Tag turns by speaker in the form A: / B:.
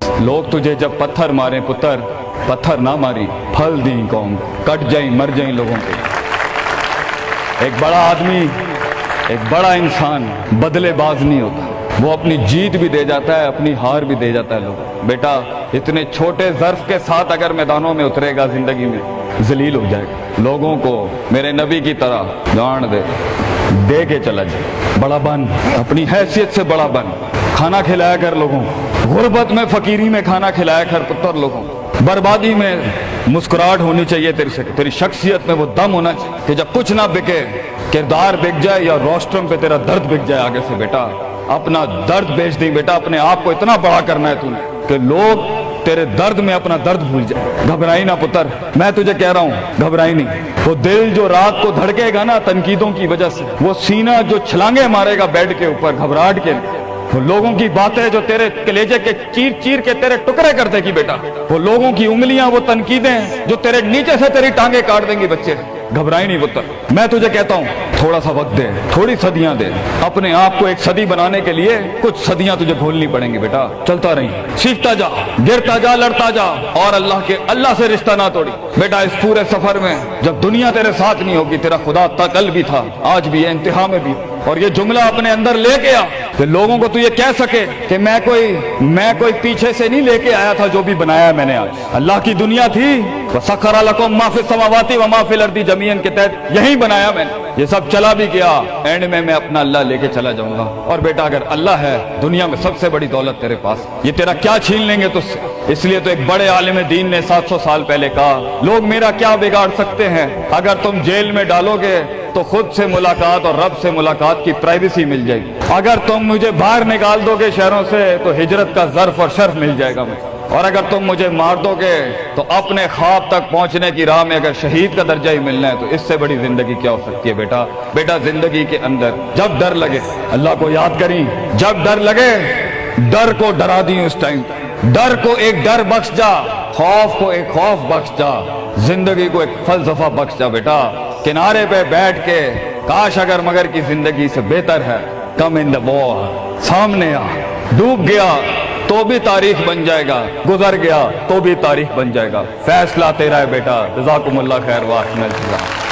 A: लोग तुझे जब पत्थर मारे पुत्र, पत्थर ना मारी फल दी कौम, कट जाई मर जाई लोगों के। एक बड़ा आदमी, एक बड़ा इंसान बदलेबाज नहीं होता, वो अपनी जीत भी दे जाता है, अपनी हार भी दे जाता है। लोग बेटा इतने छोटे ज़र्फ के साथ अगर मैदानों में उतरेगा जिंदगी में जलील हो जाएगा। लोगों को मेरे नबी की तरह जान दे के चला जाए, बड़ा बन, अपनी हैसियत से बड़ा बन, खाना खिलाया कर लोगों को, गुर्बत में फकीरी में खाना खिलाया कर पुत्र लोगों को, बर्बादी में मुस्कुराहट होनी चाहिए तेरे से, तेरी शख्सियत में वो दम होना चाहिए कि जब कुछ ना बिके, किरदार बिक जाए या रोस्ट्रम पे तेरा दर्द बिक जाए आगे से। बेटा अपना दर्द बेच दी, बेटा अपने आप को इतना बड़ा करना है तूने कि लोग तेरे दर्द में अपना दर्द भूल जाए। घबराई ना पुत्र, मैं तुझे कह रहा हूँ घबराई नहीं। वो दिल जो रात को धड़केगा ना तनकीदों की वजह से, वो सीना जो छलांगे मारेगा बेड के ऊपर घबराहट के, वो लोगों की बातें जो तेरे कलेजे के चीर चीर के तेरे टुकड़े कर देगी बेटा, वो लोगों की उंगलियां, वो तनकीदें जो तेरे नीचे से तेरी टांगे काट देंगी बच्चे। घबराई नहीं पुत्र, मैं तुझे कहता हूँ थोड़ा सा वक्त दे, थोड़ी सदियां दे, अपने आप को एक सदी बनाने के लिए कुछ सदियां तुझे भूलनी पड़ेंगी बेटा। चलता रही, सीखता जा, गिरता जा, लड़ता जा और अल्लाह से रिश्ता ना तोड़ी बेटा। इस पूरे सफर में जब दुनिया तेरे साथ नहीं होगी, तेरा खुदा कल भी था, आज भी है, इंतहा में भी। और ये जुमला अपने अंदर लेके आ कि लोगों को तू ये कह सके कि मैं कोई पीछे से नहीं लेके आया था, जो भी बनाया मैंने आज अल्लाह की दुनिया थी, वसख्खरा लकुम मा फिस समावाति व मा फिल अर्दी जमीअन के तहत यही बनाया मैंने। ये सब चला भी गया, एंड में मैं अपना अल्लाह लेके चला जाऊंगा। और बेटा अगर अल्लाह है, दुनिया में सबसे बड़ी दौलत तेरे पास, ये तेरा क्या छीन लेंगे तुझसे। इसलिए तो एक बड़े आलिम दीन ने 700 साल पहले कहा, लोग मेरा क्या बिगाड़ सकते हैं, अगर तुम जेल में डालोगे तो खुद से मुलाकात और रब से मुलाकात की प्राइवेसी मिल जाएगी, अगर तुम मुझे बाहर निकाल दोगे शहरों से तो हिजरत का ज़र्फ और शर्फ मिल जाएगा मुझे, और अगर तुम मुझे मार दोगे तो अपने ख्वाब तक पहुंचने की राह में अगर शहीद का दर्जा ही मिलना है, तो इससे बड़ी जिंदगी क्या हो सकती है बेटा। बेटा जिंदगी के अंदर जब डर लगे अल्लाह को याद करी, जब डर लगे डर को डरा दी, उस टाइम डर को एक डर बख्श जा, खौफ को एक खौफ बख्श जा, जिंदगी को एक फलसफा बख्श जा बेटा। किनारे पे बैठ के काश अगर मगर की जिंदगी से बेहतर है, कम इन द वॉर, सामने आ, डूब गया तो भी तारीख बन जाएगा, गुजर गया तो भी तारीख बन जाएगा। फैसला तेरा है बेटा। जज़ाकुमुल्लाह खैर व अहसन।